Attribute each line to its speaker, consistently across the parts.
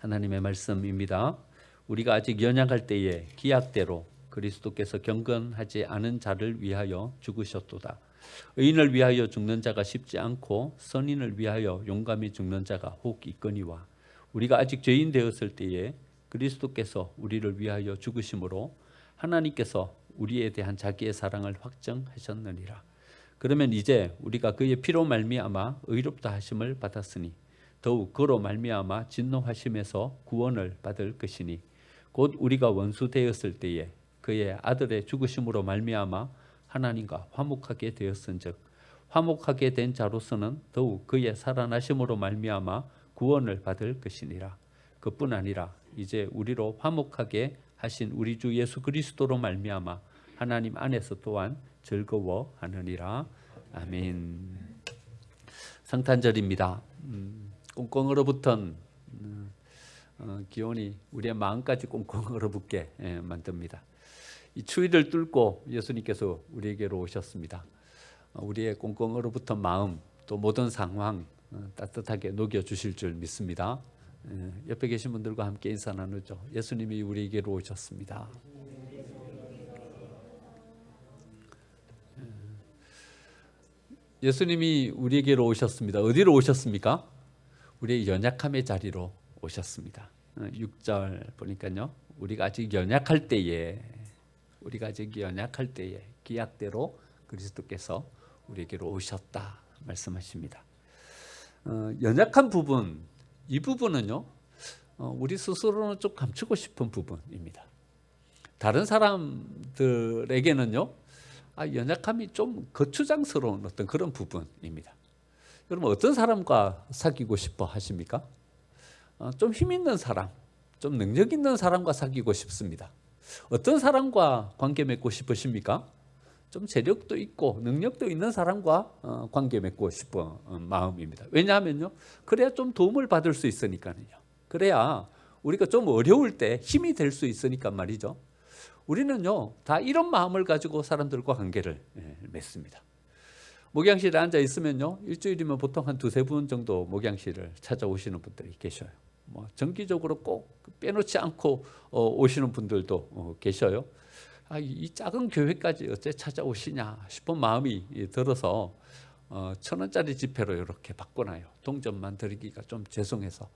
Speaker 1: 하나님의 말씀입니다. 우리가 아직 연약할 때에 기약대로 그리스도께서 경건하지 않은 자를 위하여 죽으셨도다. 의인을 위하여 죽는 자가 쉽지 않고 선인을 위하여 용감히 죽는 자가 혹 있거니와 우리가 아직 죄인 되었을 때에 그리스도께서 우리를 위하여 죽으심으로 하나님께서 우리에 대한 자기의 사랑을 확정하셨느니라. 그러면 이제 우리가 그의 피로 말미암아 의롭다 하심을 받았으니 더욱 그로 말미암아 진노하심에서 구원을 받을 것이니 곧 우리가 원수 되었을 때에 그의 아들의 죽으심으로 말미암아 하나님과 화목하게 되었은즉 화목하게 된 자로서는 더욱 그의 살아나심으로 말미암아 구원을 받을 것이니라. 그뿐 아니라 이제 우리로 화목하게 하신 우리 주 예수 그리스도로 말미암아 하나님 안에서 또한 즐거워하느니라. 아멘. 성탄절입니다. 꽁꽁 얼어붙은 기온이 우리의 마음까지 꽁꽁 얼어붙게 만듭니다. 이 추위를 뚫고 예수님께서 우리에게로 오셨습니다. 우리의 꽁꽁 얼어붙은 마음 또 모든 상황 따뜻하게 녹여주실 줄 믿습니다. 옆에 계신 분들과 함께 인사 나누죠. 예수님이 우리에게로 오셨습니다. 예수님이 우리에게로 오셨습니다. 어디로 오셨습니까? 우리의 연약함의 자리로 오셨습니다. 6절 보니까요. 우리가 아직 연약할 때에 기약대로 그리스도께서 우리에게로 오셨다 말씀하십니다. 연약한 부분, 이 부분은요. 우리 스스로는 좀 감추고 싶은 부분입니다. 다른 사람들에게는요. 연약함이 좀 거추장스러운 어떤 그런 부분입니다. 여러분 어떤 사람과 사귀고 싶어 하십니까? 좀 힘 있는 사람, 좀 능력 있는 사람과 사귀고 싶습니다. 어떤 사람과 관계 맺고 싶으십니까? 좀 재력도 있고 능력도 있는 사람과 관계 맺고 싶은 마음입니다. 왜냐하면요, 그래야 좀 도움을 받을 수 있으니까요. 그래야 우리가 좀 어려울 때 힘이 될 수 있으니까 말이죠. 우리는요 다 이런 마음을 가지고 사람들과 관계를 맺습니다. 목양실에 앉아 있으면요 일주일이면 보통 한 두세 분 정도 목양실을 찾아오시는 분들이 계셔요. 뭐 정기적으로 꼭 빼놓지 않고 오시는 분들도 계셔요. 이 작은 교회까지 어째 찾아오시냐 싶은 마음이 들어서 1,000원짜리 지폐로 이렇게 바꿔놔요. 동전만 드리기가 좀 죄송해서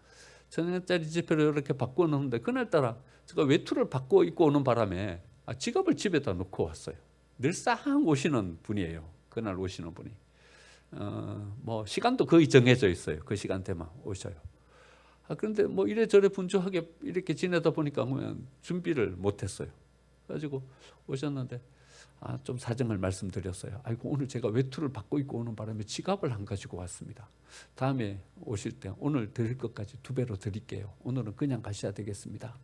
Speaker 1: 1,000원짜리 지폐로 이렇게 바꿔놓는데 그날따라 제가 외투를 바꿔 입고 오는 바람에 지갑을 집에다 놓고 왔어요. 늘상 오시는 분이에요. 그날 오시는 분이. 뭐 시간도 거의 정해져 있어요. 그 시간대만 오셔요. 그런데 뭐 이래저래 분주하게 이렇게 지내다 보니까 그냥 준비를 못했어요. 그래가지고 오셨는데 좀 사정을 말씀드렸어요. 아이고 오늘 제가 외투를 바꿔 입고 오는 바람에 지갑을 안 가지고 왔습니다. 다음에 오실 때 오늘 드릴 것까지 2배로 드릴게요. 오늘은 그냥 가셔야 되겠습니다.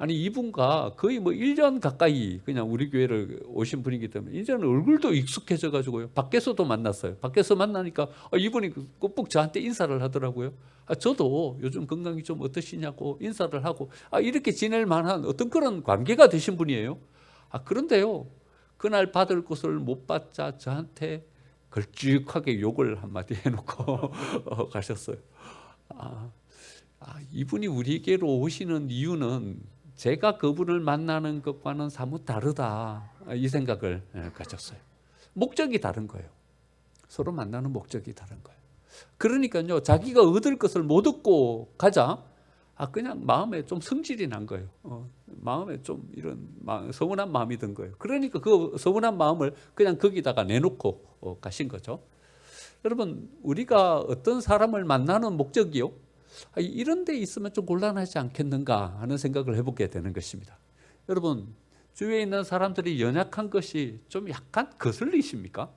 Speaker 1: 아니 이분과 거의 뭐 1년 가까이 그냥 우리 교회를 오신 분이기 때문에 이제는 얼굴도 익숙해져 가지고요. 밖에서도 만났어요. 밖에서 만나니까 이분이 꼭꼭 저한테 인사를 하더라고요. 저도 요즘 건강이 좀 어떠시냐고 인사를 하고 이렇게 지낼 만한 어떤 그런 관계가 되신 분이에요. 그런데요. 그날 받을 것을 못 받자 저한테 걸쭉하게 욕을 한마디 해놓고 가셨어요. 이분이 우리에게로 오시는 이유는 제가 그분을 만나는 것과는 사뭇 다르다 이 생각을 가졌어요. 목적이 다른 거예요. 서로 만나는 목적이 다른 거예요. 그러니까요 자기가 얻을 것을 못 얻고 가자 그냥 마음에 좀 성질이 난 거예요. 마음에 좀 이런 서운한 마음이 든 거예요. 그러니까 그 서운한 마음을 그냥 거기다가 내놓고 가신 거죠. 여러분 우리가 어떤 사람을 만나는 목적이요 이런 데 있으면 좀 곤란하지 않겠는가 하는 생각을 해보게 되는 것입니다. 여러분 주위에 있는 사람들이 연약한 것이 좀 약간 거슬리십니까?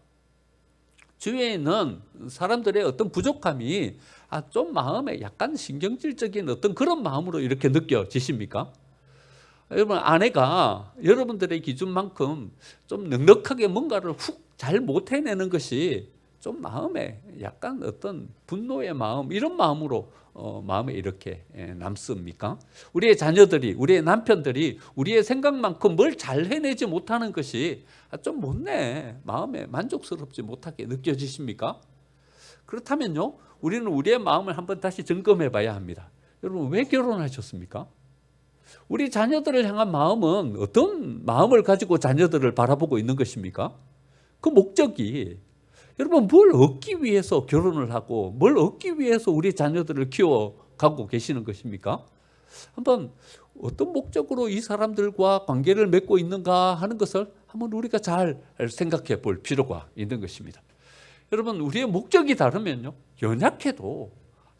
Speaker 1: 주위에 있는 사람들의 어떤 부족함이 좀 마음에 약간 신경질적인 어떤 그런 마음으로 이렇게 느껴지십니까? 여러분 아내가 여러분들의 기준만큼 좀 넉넉하게 뭔가를 훅 잘 못 해내는 것이 좀 마음에 약간 어떤 분노의 마음 이런 마음으로 마음에 이렇게 남습니까? 우리의 자녀들이 우리의 남편들이 우리의 생각만큼 뭘 잘 해내지 못하는 것이 좀 못내 마음에 만족스럽지 못하게 느껴지십니까? 그렇다면요 우리는 우리의 마음을 한번 다시 점검해 봐야 합니다. 여러분 왜 결혼하셨습니까? 우리 자녀들을 향한 마음은 어떤 마음을 가지고 자녀들을 바라보고 있는 것입니까? 그 목적이 여러분 뭘 얻기 위해서 결혼을 하고 뭘 얻기 위해서 우리 자녀들을 키워가고 계시는 것입니까? 한번 어떤 목적으로 이 사람들과 관계를 맺고 있는가 하는 것을 한번 우리가 잘 생각해 볼 필요가 있는 것입니다. 여러분 우리의 목적이 다르면요 연약해도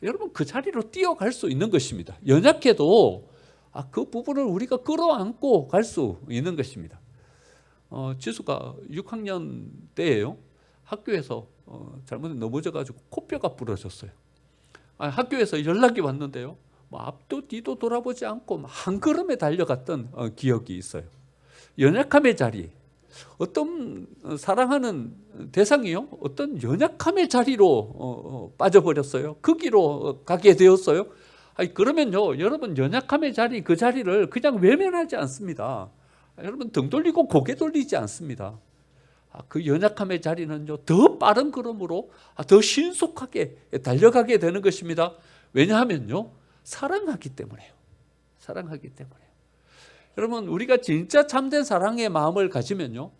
Speaker 1: 여러분 그 자리로 뛰어갈 수 있는 것입니다. 연약해도 그 부분을 우리가 끌어안고 갈 수 있는 것입니다. 지수가 6학년 때예요. 학교에서 잘못 넘어져가지고 코뼈가 부러졌어요. 학교에서 연락이 왔는데요. 앞도 뒤도 돌아보지 않고 한 걸음에 달려갔던 기억이 있어요. 연약함의 자리, 어떤 사랑하는 대상이요, 어떤 연약함의 자리로 빠져버렸어요. 거기로 가게 되었어요. 그러면요, 여러분 연약함의 자리, 그 자리를 그냥 외면하지 않습니다. 여러분 등 돌리고 고개 돌리지 않습니다. 그 연약함의 자리는요, 더 빠른 걸음으로 더 신속하게 달려가게 되는 것입니다. 왜냐하면요, 사랑하기 때문에요. 사랑하기 때문에요. 여러분 우리가 진짜 참된 사랑의 마음을 가지면요,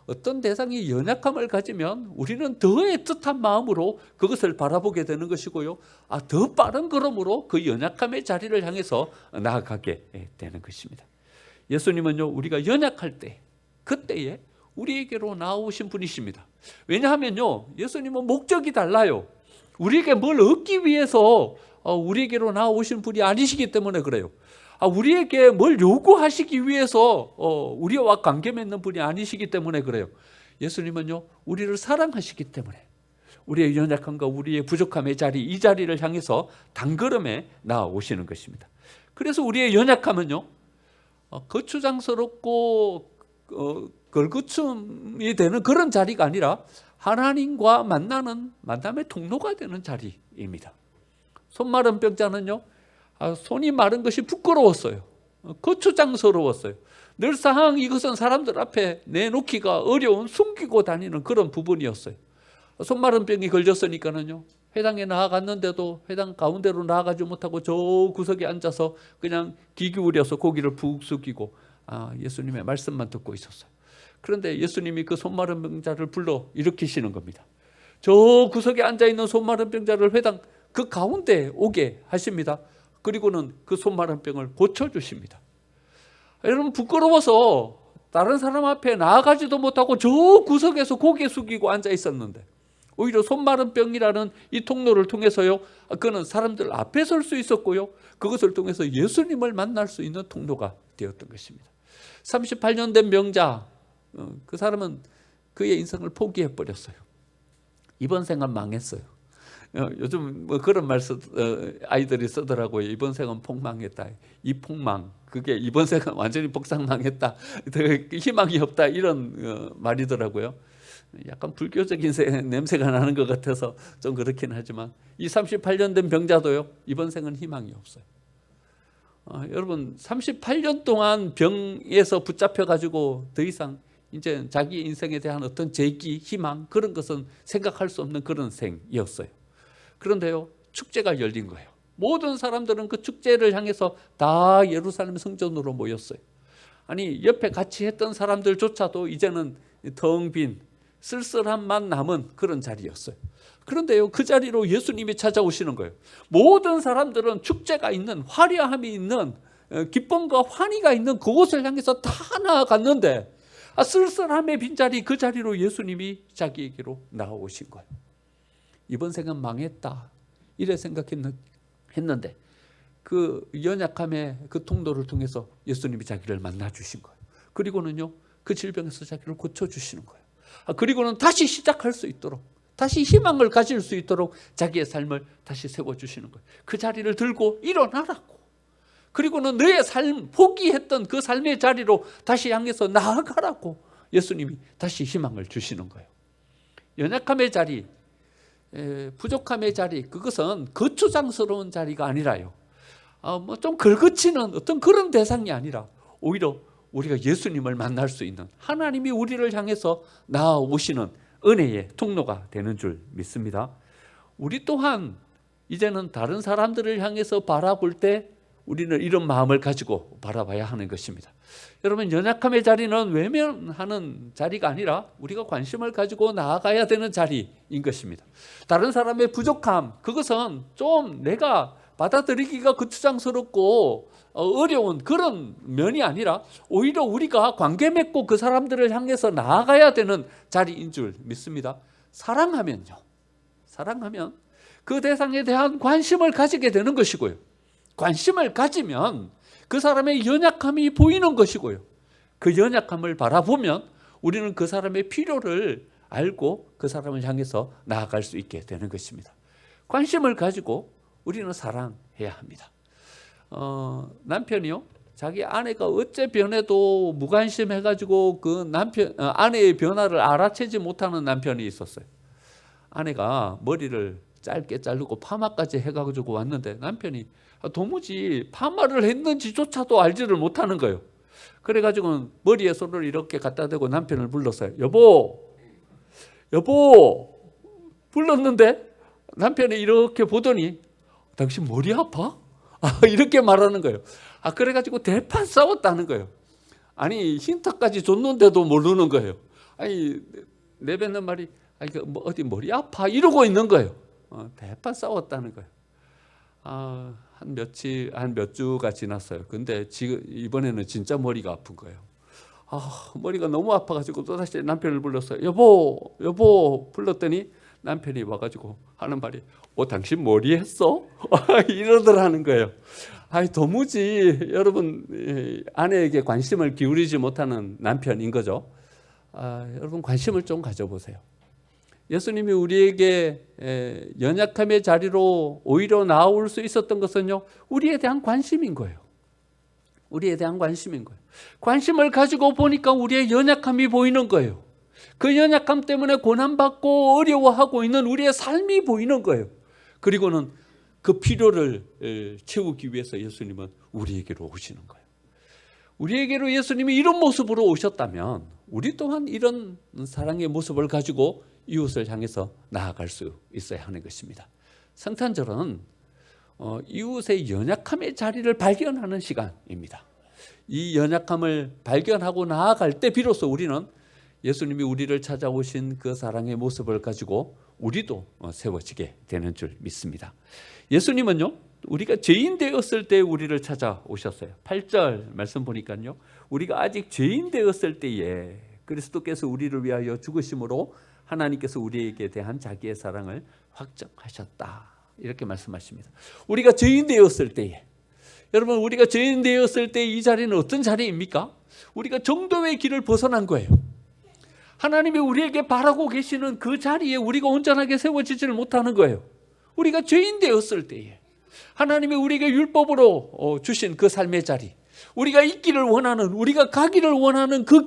Speaker 1: 어떤 대상이 연약함을 가지면 우리는 더 애틋한 마음으로 그것을 바라보게 되는 것이고요, 더 빠른 걸음으로 그 연약함의 자리를 향해서 나아가게 되는 것입니다. 예수님은요, 우리가 연약할 때, 그때에 우리에게로 나오신 분이십니다. 왜냐하면요, 예수님은 목적이 달라요. 우리에게 뭘 얻기 위해서 우리에게로 나오신 분이 아니시기 때문에 그래요. 우리에게 뭘 요구하시기 위해서 우리와 관계 맺는 분이 아니시기 때문에 그래요. 예수님은요, 우리를 사랑하시기 때문에 우리의 연약함과 우리의 부족함의 자리, 이 자리를 향해서 단걸음에 나오시는 것입니다. 그래서 우리의 연약함은요, 거추장스럽고 걸그춤이 되는 그런 자리가 아니라 하나님과 만남의 통로가 되는 자리입니다. 손 마른 병자는요, 손이 마른 것이 부끄러웠어요. 거추장스러웠어요. 늘상 이것은 사람들 앞에 내놓기가 어려운, 숨기고 다니는 그런 부분이었어요. 손 마른 병이 걸렸으니까는요, 회당에 나아갔는데도 회당 가운데로 나아가지 못하고 저 구석에 앉아서 그냥 귀 기울여서 고개를 푹 숙이고 예수님의 말씀만 듣고 있었어요. 그런데 예수님이 그 손 마른 병자를 불러 일으키시는 겁니다. 저 구석에 앉아있는 손 마른 병자를 회당 그 가운데 오게 하십니다. 그리고는 그 손 마른 병을 고쳐주십니다. 여러분 부끄러워서 다른 사람 앞에 나아가지도 못하고 저 구석에서 고개 숙이고 앉아 있었는데, 오히려 손 마른 병이라는 이 통로를 통해서요, 그는 사람들 앞에 설 수 있었고요, 그것을 통해서 예수님을 만날 수 있는 통로가 되었던 것입니다. 38년 된 병자, 그 사람은 그의 인생을 포기해버렸어요. 이번 생은 망했어요. 요즘 뭐 그런 말 아이들이 쓰더라고요. 이번 생은 폭망했다. 이 폭망, 그게 이번 생은 완전히 복상망했다. 희망이 없다, 이런 말이더라고요. 약간 불교적인 냄새가 나는 것 같아서 좀 그렇긴 하지만, 이 38년 된 병자도요, 이번 생은 희망이 없어요. 여러분 38년 동안 병에서 붙잡혀가지고 더 이상 이제 자기 인생에 대한 어떤 재기, 희망, 그런 것은 생각할 수 없는 그런 생이었어요. 그런데요, 축제가 열린 거예요. 모든 사람들은 그 축제를 향해서 다 예루살렘 성전으로 모였어요. 아니 옆에 같이 했던 사람들조차도 이제는 텅 빈 쓸쓸함만 남은 그런 자리였어요. 그런데요, 그 자리로 예수님이 찾아오시는 거예요. 모든 사람들은 축제가 있는, 화려함이 있는, 기쁨과 환희가 있는 그곳을 향해서 다 나아갔는데, 쓸쓸함의 빈자리, 그 자리로 예수님이 자기에게로 나오신 거예요. 이번 생은 망했다, 이래 생각했는데 그 연약함의 그 통로를 통해서 예수님이 자기를 만나 주신 거예요. 그리고는요, 그 질병에서 자기를 고쳐주시는 거예요. 그리고는 다시 시작할 수 있도록, 다시 희망을 가질 수 있도록 자기의 삶을 다시 세워주시는 거예요. 그 자리를 들고 일어나라고, 그리고는 너의 삶, 포기했던 그 삶의 자리로 다시 향해서 나아가라고 예수님이 다시 희망을 주시는 거예요. 연약함의 자리, 부족함의 자리, 그것은 거추장스러운 자리가 아니라요, 좀 걸거치는 어떤 그런 대상이 아니라 오히려 우리가 예수님을 만날 수 있는, 하나님이 우리를 향해서 나아오시는 은혜의 통로가 되는 줄 믿습니다. 우리 또한 이제는 다른 사람들을 향해서 바라볼 때 우리는 이런 마음을 가지고 바라봐야 하는 것입니다. 여러분, 연약함의 자리는 외면하는 자리가 아니라 우리가 관심을 가지고 나아가야 되는 자리인 것입니다. 다른 사람의 부족함, 그것은 좀 내가 받아들이기가 거추장스럽고 어려운 그런 면이 아니라 오히려 우리가 관계 맺고 그 사람들을 향해서 나아가야 되는 자리인 줄 믿습니다. 사랑하면요, 사랑하면 그 대상에 대한 관심을 가지게 되는 것이고요, 관심을 가지면 그 사람의 연약함이 보이는 것이고요, 그 연약함을 바라보면 우리는 그 사람의 필요를 알고 그 사람을 향해서 나아갈 수 있게 되는 것입니다. 관심을 가지고 우리는 사랑해야 합니다. 남편이요, 자기 아내가 어째 변해도 무관심해가지고 그 아내의 변화를 알아채지 못하는 남편이 있었어요. 아내가 머리를 짧게 자르고 파마까지 해가지고 왔는데 남편이 도무지 파마를 했는지조차도 알지를 못하는 거예요. 그래가지고 머리에 손을 이렇게 갖다 대고 남편을 불렀어요. 여보, 불렀는데 남편이 이렇게 보더니 당신 머리 아파? 이렇게 말하는 거예요. 그래가지고 대판 싸웠다는 거예요. 아니, 힌트까지 줬는데도 모르는 거예요. 아니, 내뱉는 말이 어디 머리 아파? 이러고 있는 거예요. 대판 싸웠다는 거예요. 한 몇 주가 지났어요. 근데 지금 이번에는 진짜 머리가 아픈 거예요. 머리가 너무 아파가지고 또다시 남편을 불렀어요. 여보 불렀더니 남편이 와가지고 하는 말이 당신 머리 했어? 이러더라는 거예요. 도무지 여러분, 아내에게 관심을 기울이지 못하는 남편인 거죠. 여러분, 관심을 좀 가져보세요. 예수님이 우리에게 연약함의 자리로 오히려 나올 수 있었던 것은요, 우리에 대한 관심인 거예요. 우리에 대한 관심인 거예요. 관심을 가지고 보니까 우리의 연약함이 보이는 거예요. 그 연약함 때문에 고난받고 어려워하고 있는 우리의 삶이 보이는 거예요. 그리고는 그 필요를 채우기 위해서 예수님은 우리에게로 오시는 거예요. 우리에게로 예수님이 이런 모습으로 오셨다면 우리 또한 이런 사랑의 모습을 가지고 이웃을 향해서 나아갈 수 있어야 하는 것입니다. 성탄절은 이웃의 연약함의 자리를 발견하는 시간입니다. 이 연약함을 발견하고 나아갈 때 비로소 우리는 예수님이 우리를 찾아오신 그 사랑의 모습을 가지고 우리도 세워지게 되는 줄 믿습니다. 예수님은요, 우리가 죄인 되었을 때 우리를 찾아오셨어요. 8절 말씀 보니까요, 우리가 아직 죄인 되었을 때에 그리스도께서 우리를 위하여 죽으심으로 하나님께서 우리에게 대한 자기의 사랑을 확정하셨다, 이렇게 말씀하십니다. 우리가 죄인 되었을 때에, 여러분, 우리가 죄인 되었을 때 이 자리는 어떤 자리입니까? 우리가 정도의 길을 벗어난 거예요. 하나님이 우리에게 바라고 계시는 그 자리에 우리가 온전하게 세워지지를 못하는 거예요. 우리가 죄인 되었을 때에 하나님이 우리에게 율법으로 주신 그 삶의 자리, 우리가 있기를 원하는, 우리가 가기를 원하는 그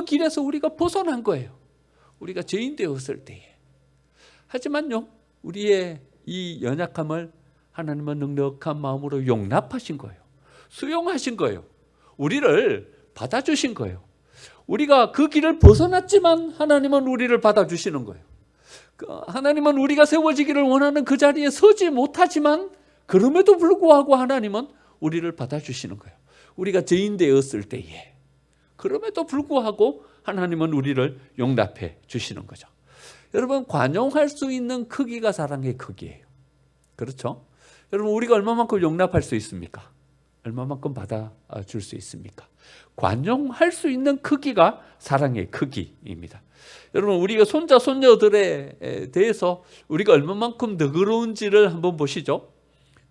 Speaker 1: 길에서 우리가 벗어난 거예요. 우리가 죄인 되었을 때에. 하지만요, 우리의 이 연약함을 하나님은 넉넉한 마음으로 용납하신 거예요. 수용하신 거예요. 우리를 받아주신 거예요. 우리가 그 길을 벗어났지만 하나님은 우리를 받아주시는 거예요. 하나님은 우리가 세워지기를 원하는 그 자리에 서지 못하지만 그럼에도 불구하고 하나님은 우리를 받아주시는 거예요. 우리가 죄인 되었을 때에, 그럼에도 불구하고 하나님은 우리를 용납해 주시는 거죠. 여러분, 관용할 수 있는 크기가 사랑의 크기예요. 그렇죠? 여러분, 우리가 얼마만큼 용납할 수 있습니까? 얼마만큼 받아줄 수 있습니까? 관용할 수 있는 크기가 사랑의 크기입니다. 여러분, 우리가 손자 손녀들에 대해서 우리가 얼마만큼 너그러운지를 한번 보시죠.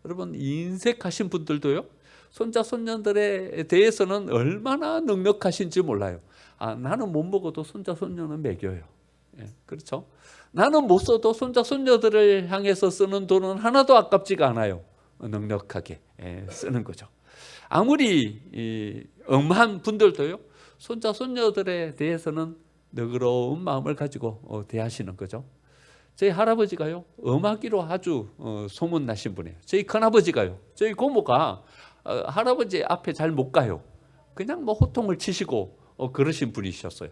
Speaker 1: 여러분, 인색하신 분들도요, 손자 손녀들에 대해서는 얼마나 넉넉하신지 몰라요. 나는 못 먹어도 손자 손녀는 먹여요. 그렇죠? 나는 못 써도 손자 손녀들을 향해서 쓰는 돈은 하나도 아깝지가 않아요. 넉넉하게 쓰는 거죠. 아무리 엄한 분들도요, 손자 손녀들에 대해서는 너그러운 마음을 가지고 대하시는 거죠. 저희 할아버지가요, 엄하기로 아주 소문나신 분이에요. 저희 큰아버지가요, 저희 고모가 할아버지 앞에 잘 못 가요. 그냥 호통을 치시고 그러신 분이셨어요.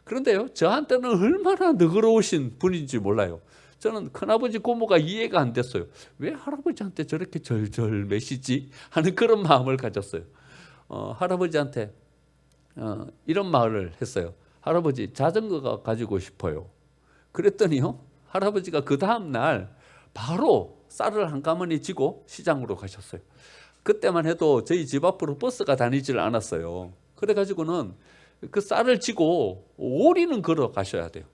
Speaker 1: 그런데요, 저한테는 얼마나 너그러우신 분인지 몰라요. 저는 큰아버지 고모가 이해가 안 됐어요. 왜 할아버지한테 저렇게 절절매시지 하는 그런 마음을 가졌어요. 할아버지한테 이런 말을 했어요. 할아버지, 자전거가 가지고 싶어요. 그랬더니요, 할아버지가 그 다음 날 바로 쌀을 한 가마니 지고 시장으로 가셨어요. 그때만 해도 저희 집 앞으로 버스가 다니질 않았어요. 그래가지고는 그 쌀을 지고 오리는 걸어 가셔야 돼요.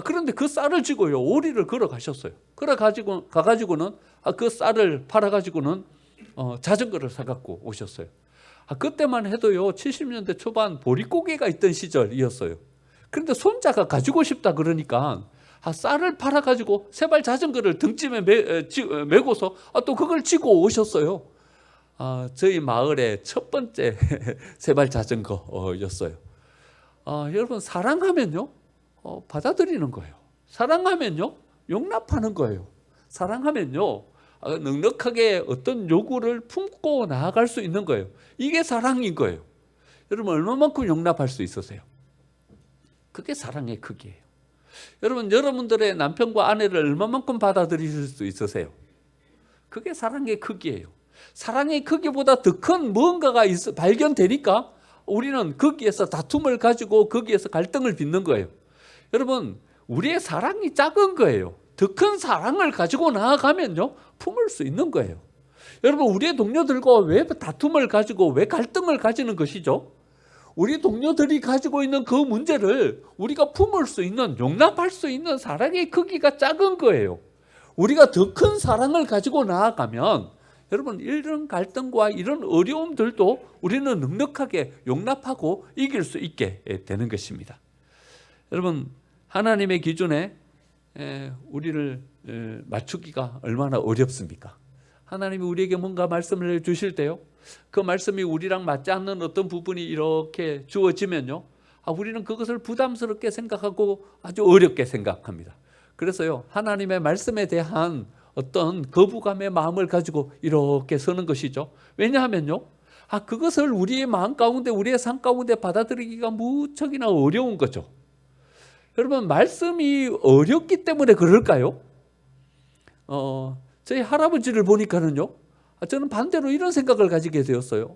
Speaker 1: 그런데 그 쌀을 지고요, 오리를 걸어 가셨어요. 가가지고는 그 쌀을 팔아가지고는 자전거를 사갖고 오셨어요. 그때만 해도요, 70년대 초반 보릿고개가 있던 시절이었어요. 그런데 손자가 가지고 싶다 그러니까 쌀을 팔아가지고 세발 자전거를 등짐에 메고서 또 그걸 지고 오셨어요. 저희 마을의 첫 번째 세발 자전거였어요. 여러분, 사랑하면요, 받아들이는 거예요. 사랑하면요, 용납하는 거예요. 사랑하면요, 넉넉하게 어떤 요구를 품고 나아갈 수 있는 거예요. 이게 사랑인 거예요. 여러분, 얼마만큼 용납할 수 있으세요? 그게 사랑의 크기예요. 여러분, 여러분들의 남편과 아내를 얼마만큼 받아들이실 수 있으세요? 그게 사랑의 크기예요. 사랑의 크기보다 더 큰 무언가가 발견되니까 우리는 거기에서 다툼을 가지고 거기에서 갈등을 빚는 거예요. 여러분, 우리의 사랑이 작은 거예요. 더 큰 사랑을 가지고 나아가면요, 품을 수 있는 거예요. 여러분, 우리의 동료들과 왜 다툼을 가지고 왜 갈등을 가지는 것이죠? 우리 동료들이 가지고 있는 그 문제를 우리가 품을 수 있는, 용납할 수 있는 사랑의 크기가 작은 거예요. 우리가 더 큰 사랑을 가지고 나아가면 여러분, 이런 갈등과 이런 어려움들도 우리는 넉넉하게 용납하고 이길 수 있게 되는 것입니다. 여러분, 하나님의 기준에 우리를 맞추기가 얼마나 어렵습니까? 하나님이 우리에게 뭔가 말씀을 주실 때요, 그 말씀이 우리랑 맞지 않는 어떤 부분이 이렇게 주어지면요, 우리는 그것을 부담스럽게 생각하고 아주 어렵게 생각합니다. 그래서요, 하나님의 말씀에 대한 어떤 거부감의 마음을 가지고 이렇게 서는 것이죠. 왜냐하면요, 그것을 우리의 마음 가운데, 우리의 삶 가운데 받아들이기가 무척이나 어려운 거죠. 여러분, 말씀이 어렵기 때문에 그럴까요? 저희 할아버지를 보니까는요, 저는 반대로 이런 생각을 가지게 되었어요.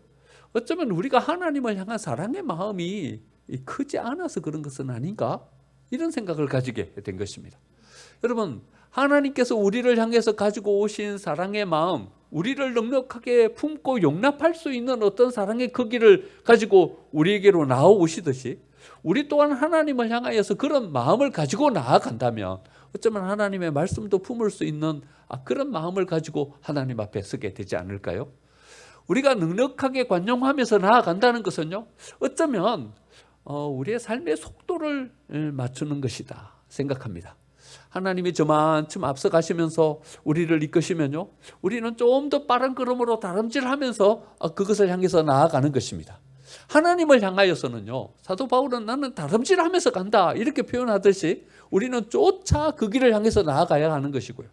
Speaker 1: 어쩌면 우리가 하나님을 향한 사랑의 마음이 크지 않아서 그런 것은 아닌가? 이런 생각을 가지게 된 것입니다. 여러분, 하나님께서 우리를 향해서 가지고 오신 사랑의 마음, 우리를 넉넉하게 품고 용납할 수 있는 어떤 사랑의 크기를 가지고 우리에게로 나오시듯이 우리 또한 하나님을 향하여서 그런 마음을 가지고 나아간다면 어쩌면 하나님의 말씀도 품을 수 있는 그런 마음을 가지고 하나님 앞에 서게 되지 않을까요? 우리가 넉넉하게 관용하면서 나아간다는 것은요, 어쩌면 우리의 삶의 속도를 맞추는 것이다 생각합니다. 하나님이 저만큼 앞서가시면서 우리를 이끄시면요, 우리는 좀 더 빠른 걸음으로 다름질하면서 그것을 향해서 나아가는 것입니다. 하나님을 향하여서는요, 사도 바울은 나는 다름질하면서 간다 이렇게 표현하듯이 우리는 쫓아 그 길을 향해서 나아가야 하는 것이고요.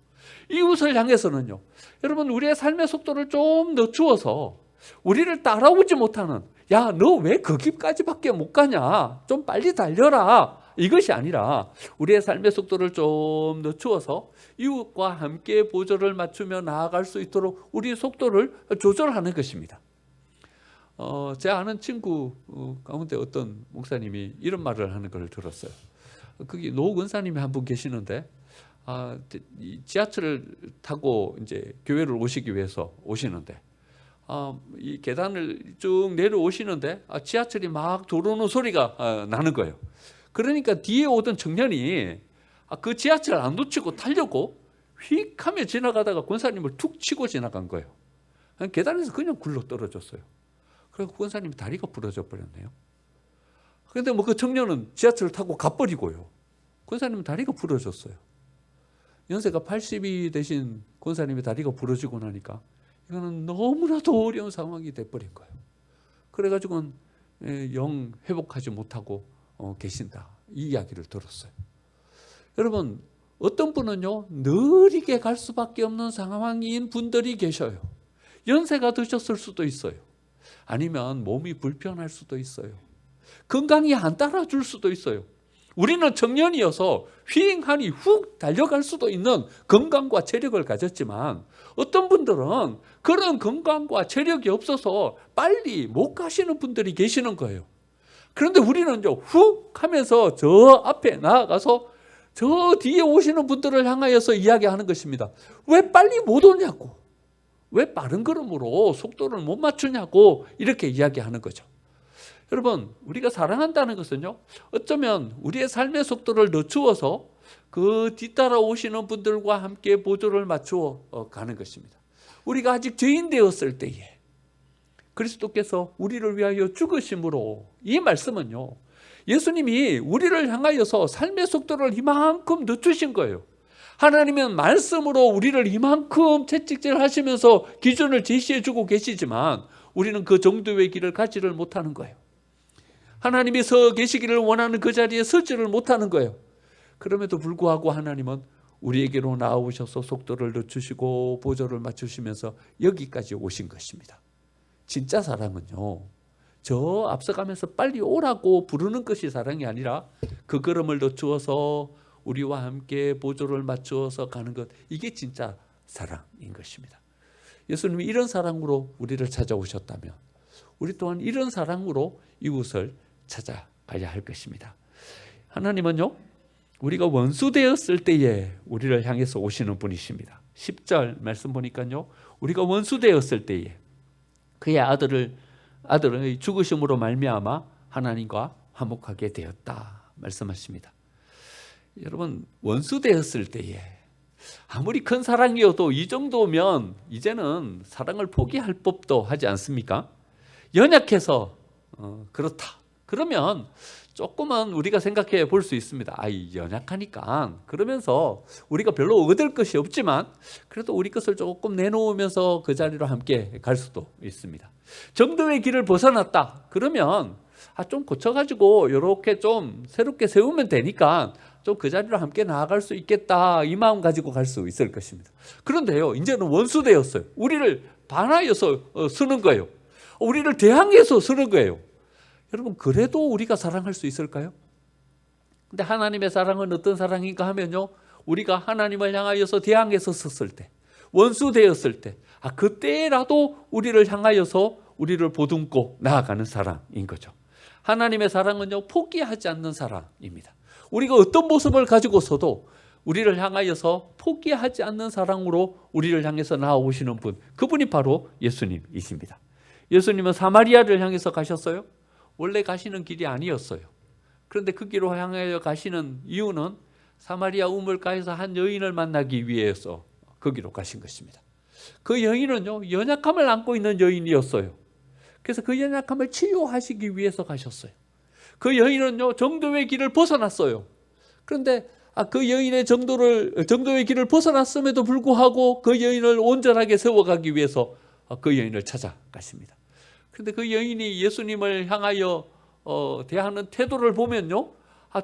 Speaker 1: 이웃을 향해서는요, 여러분, 우리의 삶의 속도를 좀 늦추어서 우리를 따라오지 못하는, 야, 너 왜 그 길까지밖에 못 가냐, 좀 빨리 달려라, 이것이 아니라 우리의 삶의 속도를 좀 늦추어서 이웃과 함께 보조를 맞추며 나아갈 수 있도록 우리의 속도를 조절하는 것입니다. 제 아는 친구 가운데 어떤 목사님이 이런 말을 하는 걸 들었어요. 거기 노 권사님이 한 분 계시는데, 지하철을 타고 이제 교회를 오시기 위해서 오시는데, 이 계단을 쭉 내려오시는데 지하철이 막 들어오는 소리가 나는 거예요. 그러니까 뒤에 오던 청년이 그 지하철 안 놓치고 타려고 휙 하며 지나가다가 권사님을 툭 치고 지나간 거예요. 계단에서 그냥 굴러 떨어졌어요. 그래서 권사님이 다리가 부러져 버렸네요. 그런데 그 청년은 지하철을 타고 가버리고요, 권사님은 다리가 부러졌어요. 연세가 80이 되신 권사님의 다리가 부러지고 나니까 이거는 너무나도 어려운 상황이 돼버린 거예요. 그래가지고는 영 회복하지 못하고 계신다, 이 이야기를 들었어요. 여러분, 어떤 분은요, 느리게 갈 수밖에 없는 상황인 분들이 계셔요. 연세가 드셨을 수도 있어요. 아니면 몸이 불편할 수도 있어요. 건강이 안 따라줄 수도 있어요. 우리는 청년이어서 휘잉하니 훅 달려갈 수도 있는 건강과 체력을 가졌지만 어떤 분들은 그런 건강과 체력이 없어서 빨리 못 가시는 분들이 계시는 거예요. 그런데 우리는 훅 하면서 저 앞에 나아가서 저 뒤에 오시는 분들을 향하여서 이야기하는 것입니다. 왜 빨리 못 오냐고, 왜 빠른 걸음으로 속도를 못 맞추냐고 이렇게 이야기하는 거죠. 여러분, 우리가 사랑한다는 것은요, 어쩌면 우리의 삶의 속도를 늦추어서 그 뒤따라 오시는 분들과 함께 보조를 맞추어 가는 것입니다. 우리가 아직 죄인 되었을 때에 그리스도께서 우리를 위하여 죽으심으로, 이 말씀은요, 예수님이 우리를 향하여서 삶의 속도를 이만큼 늦추신 거예요. 하나님은 말씀으로 우리를 이만큼 채찍질하시면서 기준을 제시해 주고 계시지만 우리는 그 정도의 길을 가지를 못하는 거예요. 하나님이 서 계시기를 원하는 그 자리에 서지를 못하는 거예요. 그럼에도 불구하고 하나님은 우리에게로 나오셔서 속도를 늦추시고 보조를 맞추시면서 여기까지 오신 것입니다. 진짜 사랑은요, 저 앞서가면서 빨리 오라고 부르는 것이 사랑이 아니라 그 걸음을 늦추어서 우리와 함께 보조를 맞추어서 가는 것, 이게 진짜 사랑인 것입니다. 예수님이 이런 사랑으로 우리를 찾아오셨다면 우리 또한 이런 사랑으로 이웃을 찾아가야 할 것입니다. 하나님은요, 우리가 원수 되었을 때에 우리를 향해서 오시는 분이십니다. 10절 말씀 보니까요, 우리가 원수 되었을 때에 그의 아들의 죽으심으로 말미암아 하나님과 화목하게 되었다 말씀하십니다. 여러분, 원수 되었을 때에 아무리 큰 사랑이어도 이 정도면 이제는 사랑을 포기할 법도 하지 않습니까? 연약해서 그렇다. 그러면 조금은 우리가 생각해 볼 수 있습니다. 연약하니까 그러면서 우리가 별로 얻을 것이 없지만 그래도 우리 것을 조금 내놓으면서 그 자리로 함께 갈 수도 있습니다. 정도의 길을 벗어났다. 그러면 좀 고쳐가지고 이렇게 좀 새롭게 세우면 되니까 좀 그 자리로 함께 나아갈 수 있겠다, 이 마음 가지고 갈 수 있을 것입니다. 그런데요, 이제는 원수 되었어요. 우리를 반하여서 쓰는 거예요. 우리를 대항해서 쓰는 거예요. 여러분, 그래도 우리가 사랑할 수 있을까요? 근데 하나님의 사랑은 어떤 사랑인가 하면요, 우리가 하나님을 향하여서 대항해서 섰을 때, 원수 되었을 때, 그때라도 우리를 향하여서 우리를 보듬고 나아가는 사랑인 거죠. 하나님의 사랑은요, 포기하지 않는 사랑입니다. 우리가 어떤 모습을 가지고서도 우리를 향하여서 포기하지 않는 사랑으로 우리를 향해서 나아오시는 분, 그분이 바로 예수님이십니다. 예수님은 사마리아를 향해서 가셨어요. 원래 가시는 길이 아니었어요. 그런데 그 길로 향하여 가시는 이유는 사마리아 우물가에서 한 여인을 만나기 위해서 거기로 가신 것입니다. 그 여인은요, 연약함을 안고 있는 여인이었어요. 그래서 그 연약함을 치유하시기 위해서 가셨어요. 그 여인은요, 정도의 길을 벗어났어요. 그런데 그 여인의 정도의 길을 벗어났음에도 불구하고 그 여인을 온전하게 세워가기 위해서 그 여인을 찾아가십니다. 그런데 그 여인이 예수님을 향하여 대하는 태도를 보면요,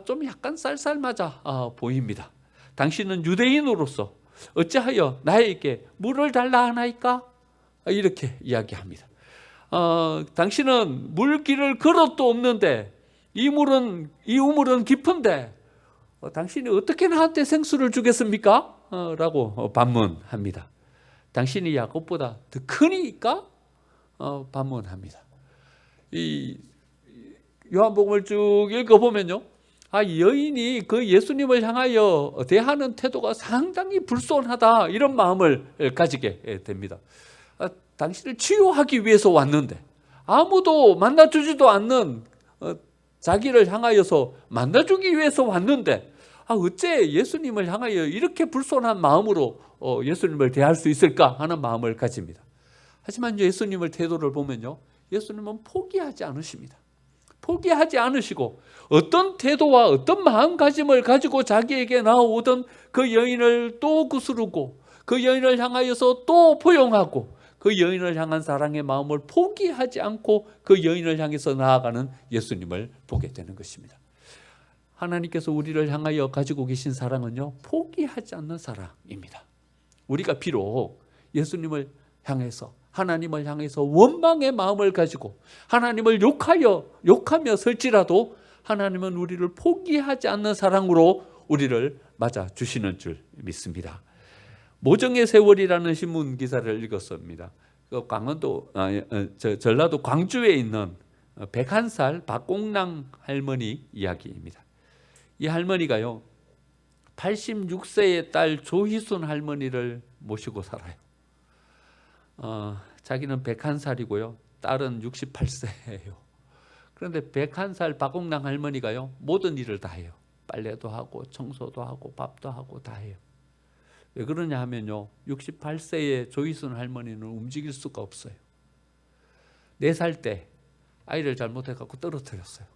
Speaker 1: 좀 약간 쌀쌀맞아 보입니다. 당신은 유대인으로서 어찌하여 나에게 물을 달라 하나이까? 이렇게 이야기합니다. 당신은 물길을 걸어도 없는데 이 우물은 깊은데 당신이 어떻게 나한테 생수를 주겠습니까? 라고 반문합니다. 당신이 야곱보다 더 크니까? 반문합니다. 이 요한복음을 쭉 읽어보면요, 여인이 그 예수님을 향하여 대하는 태도가 상당히 불손하다, 이런 마음을 가지게 됩니다. 당신을 치유하기 위해서 왔는데 아무도 만나주지도 않는 자기를 향하여서 만나주기 위해서 왔는데 어째 예수님을 향하여 이렇게 불손한 마음으로 예수님을 대할 수 있을까 하는 마음을 가집니다. 하지만 예수님의 태도를 보면요, 예수님은 포기하지 않으십니다. 포기하지 않으시고 어떤 태도와 어떤 마음가짐을 가지고 자기에게 나오던 그 여인을 또 구스르고 그 여인을 향하여서 또 포용하고 그 여인을 향한 사랑의 마음을 포기하지 않고 그 여인을 향해서 나아가는 예수님을 보게 되는 것입니다. 하나님께서 우리를 향하여 가지고 계신 사랑은요, 포기하지 않는 사랑입니다. 우리가 비록 예수님을 향해서, 하나님을 향해서 원망의 마음을 가지고 하나님을 욕하며 설지라도 하나님은 우리를 포기하지 않는 사랑으로 우리를 맞아주시는 줄 믿습니다. 모정의 세월이라는 신문 기사를 읽었습니다. 강원도, 전라도 광주에 있는 101살 박공랑 할머니 이야기입니다. 이 할머니가요, 86세의 딸 조희순 할머니를 모시고 살아요. 자기는 101살이고요. 딸은 68세예요. 그런데 101살 박공랑 할머니가요, 모든 일을 다 해요. 빨래도 하고 청소도 하고 밥도 하고 다 해요. 왜 그러냐 하면요, 68세의 조희순 할머니는 움직일 수가 없어요. 4살 때 아이를 잘못해갖고 떨어뜨렸어요.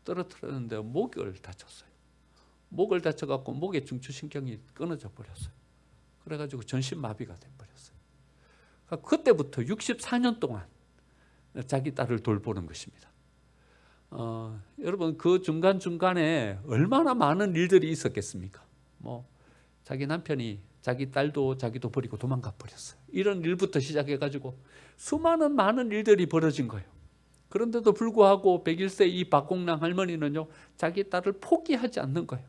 Speaker 1: 떨어뜨렸는데 목을 다쳤어요. 목을 다쳐갖고 목의 중추신경이 끊어져 버렸어요. 그래가지고 전신마비가 돼버렸어요. 그때부터 64년 동안 자기 딸을 돌보는 것입니다. 여러분, 그 중간중간에 얼마나 많은 일들이 있었겠습니까? 자기 남편이 자기 딸도 자기도 버리고 도망가 버렸어요. 이런 일부터 시작해가지고 수많은 많은 일들이 벌어진 거예요. 그런데도 불구하고 101세 이 박공랑 할머니는요, 자기 딸을 포기하지 않는 거예요.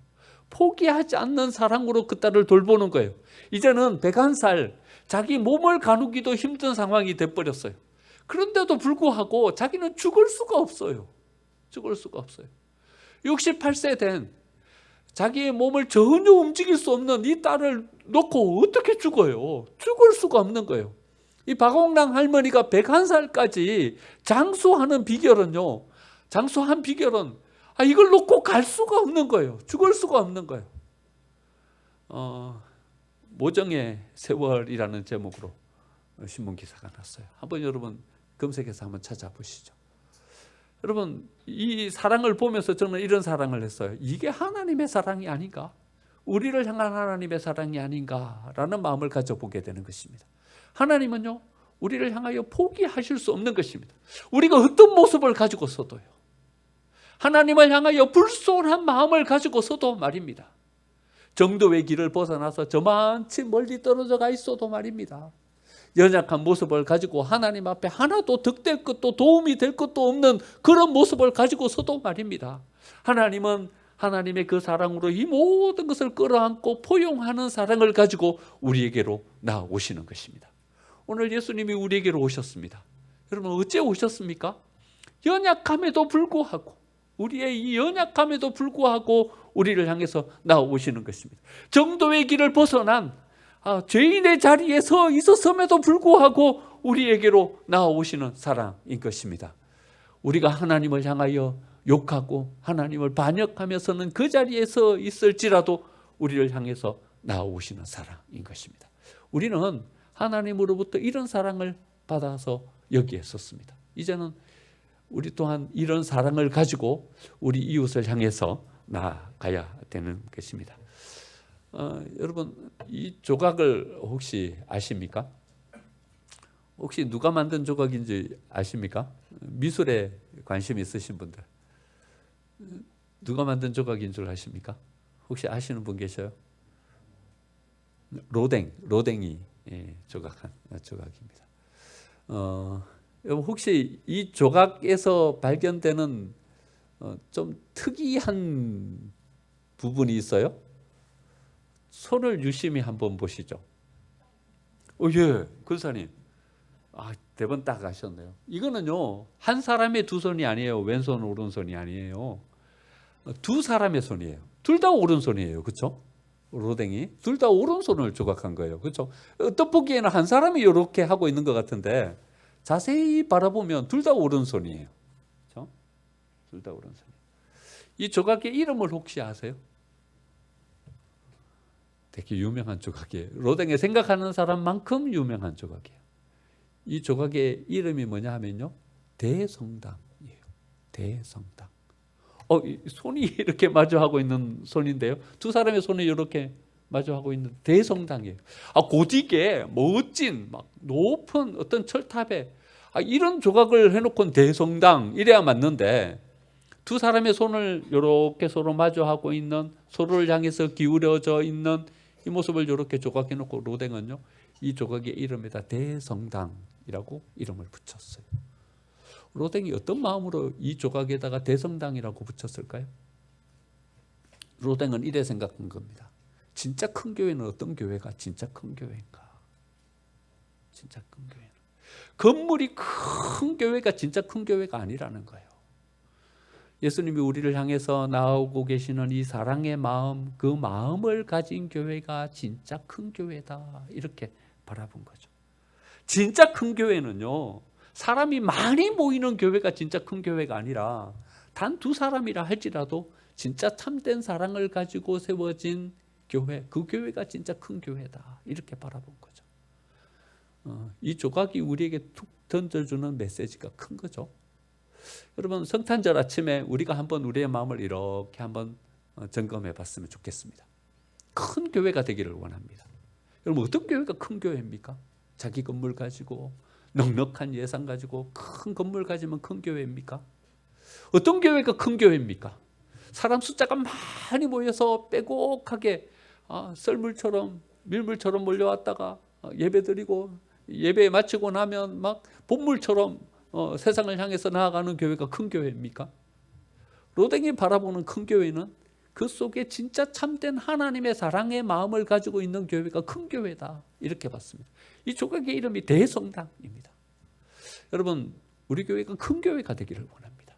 Speaker 1: 포기하지 않는 사랑으로 그 딸을 돌보는 거예요. 이제는 101살, 자기 몸을 가누기도 힘든 상황이 돼버렸어요. 그런데도 불구하고 자기는 죽을 수가 없어요. 죽을 수가 없어요. 68세 된 자기의 몸을 전혀 움직일 수 없는 이 딸을 놓고 어떻게 죽어요? 죽을 수가 없는 거예요. 이 박홍랑 할머니가 101살까지 장수하는 비결은요, 장수한 비결은 이걸 놓고 갈 수가 없는 거예요. 죽을 수가 없는 거예요. 모정의 세월이라는 제목으로 신문 기사가 났어요. 한번 여러분 검색해서 한번 찾아보시죠. 여러분, 이 사랑을 보면서 저는 이런 사랑을 했어요. 이게 하나님의 사랑이 아닌가? 우리를 향한 하나님의 사랑이 아닌가라는 마음을 가져보게 되는 것입니다. 하나님은요, 우리를 향하여 포기하실 수 없는 것입니다. 우리가 어떤 모습을 가지고서도요, 하나님을 향하여 불손한 마음을 가지고서도 말입니다. 정도의 길을 벗어나서 저만치 멀리 떨어져 가 있어도 말입니다, 연약한 모습을 가지고 하나님 앞에 하나도 득될 것도 도움이 될 것도 없는 그런 모습을 가지고서도 말입니다, 하나님은 하나님의 그 사랑으로 이 모든 것을 끌어안고 포용하는 사랑을 가지고 우리에게로 나오시는 것입니다. 오늘 예수님이 우리에게로 오셨습니다. 여러분, 어째 오셨습니까? 연약함에도 불구하고, 우리의 이 연약함에도 불구하고 우리를 향해서 나오시는 것입니다. 정도의 길을 벗어난 죄인의 자리에 서 있었음에도 불구하고 우리에게로 나오시는 사랑인 것입니다. 우리가 하나님을 향하여 욕하고 하나님을 반역하면서는 그 자리에 서 있을지라도 우리를 향해서 나오시는 사랑인 것입니다. 우리는 하나님으로부터 이런 사랑을 받아서 여기에 섰습니다. 이제는 우리 또한 이런 사랑을 가지고 우리 이웃을 향해서 나아가야 되는 것입니다. 여러분, 이 조각을 혹시 아십니까? 혹시 누가 만든 조각인지 아십니까? 미술에 관심 있으신 분들, 누가 만든 조각인 줄 아십니까? 혹시 아시는 분 계셔요? 로댕이 조각한 조각입니다. 혹시 이 조각에서 발견되는 좀 특이한 부분이 있어요? 손을 유심히 한번 보시죠. 예, 근사님. 대번 딱 하셨네요. 이거는요, 한 사람의 두 손이 아니에요. 왼손, 오른손이 아니에요. 두 사람의 손이에요. 둘 다 오른손이에요. 그렇죠? 로댕이 둘 다 오른손을 조각한 거예요. 그렇죠? 떡볶이에는 한 사람이 이렇게 하고 있는 것 같은데 자세히 바라보면 둘 다 오른손이에요. 그렇죠? 둘 다 오른손. 이 조각의 이름을 혹시 아세요? 되게 유명한 조각이에요. 로댕에 생각하는 사람만큼 유명한 조각이에요. 이 조각의 이름이 뭐냐 하면요, 대성당이에요. 대성당. 손이 이렇게 마주하고 있는 손인데요, 두 사람의 손이 이렇게 마주하고 있는 대성당이에요. 고딕에 멋진 막 높은 어떤 철탑에 이런 조각을 해놓고는 대성당 이래야 맞는데, 두 사람의 손을 이렇게 서로 마주하고 있는, 서로를 향해서 기울여져 있는 이 모습을 이렇게 조각해놓고 로댕은요, 이 조각의 이름에다 대성당이라고 이름을 붙였어요. 로댕이 어떤 마음으로 이 조각에다가 대성당이라고 붙였을까요? 로댕은 이래 생각한 겁니다. 진짜 큰 교회는 어떤 교회가 진짜 큰 교회인가? 진짜 큰 교회는 건물이 큰 교회가 진짜 큰 교회가 아니라는 거예요. 예수님이 우리를 향해서 나오고 계시는 이 사랑의 마음, 그 마음을 가진 교회가 진짜 큰 교회다, 이렇게 바라본 거죠. 진짜 큰 교회는요, 사람이 많이 모이는 교회가 진짜 큰 교회가 아니라 단 두 사람이라 할지라도 진짜 참된 사랑을 가지고 세워진 교회, 그 교회가 진짜 큰 교회다, 이렇게 바라본 거죠. 이 조각이 우리에게 툭 던져주는 메시지가 큰 거죠. 여러분, 성탄절 아침에 우리가 한번 우리의 마음을 이렇게 한번 점검해 봤으면 좋겠습니다. 큰 교회가 되기를 원합니다. 여러분, 어떤 교회가 큰 교회입니까? 자기 건물 가지고 넉넉한 예산 가지고 큰 건물 가지면 큰 교회입니까? 어떤 교회가 큰 교회입니까? 사람 숫자가 많이 모여서 빼곡하게 썰물처럼 밀물처럼 몰려왔다가 예배드리고 예배 마치고 나면 막 본물처럼 세상을 향해서 나아가는 교회가 큰 교회입니까? 로댕이 바라보는 큰 교회는 그 속에 진짜 참된 하나님의 사랑의 마음을 가지고 있는 교회가 큰 교회다, 이렇게 봤습니다. 이 조각의 이름이 대성당입니다. 여러분, 우리 교회가 큰 교회가 되기를 원합니다.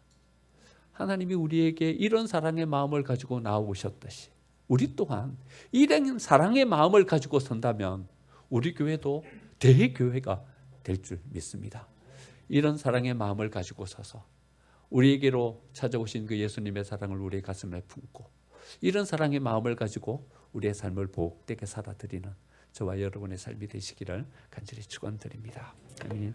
Speaker 1: 하나님이 우리에게 이런 사랑의 마음을 가지고 나오셨듯이 우리 또한 이런 사랑의 마음을 가지고 선다면 우리 교회도 대교회가 될 줄 믿습니다. 이런 사랑의 마음을 가지고 서서 우리에게로 찾아오신 그 예수님의 사랑을 우리의 가슴에 품고 이런 사랑의 마음을 가지고 우리의 삶을 복되게 살아드리는 저와 여러분의 삶이 되시기를 간절히 축원드립니다. 아멘.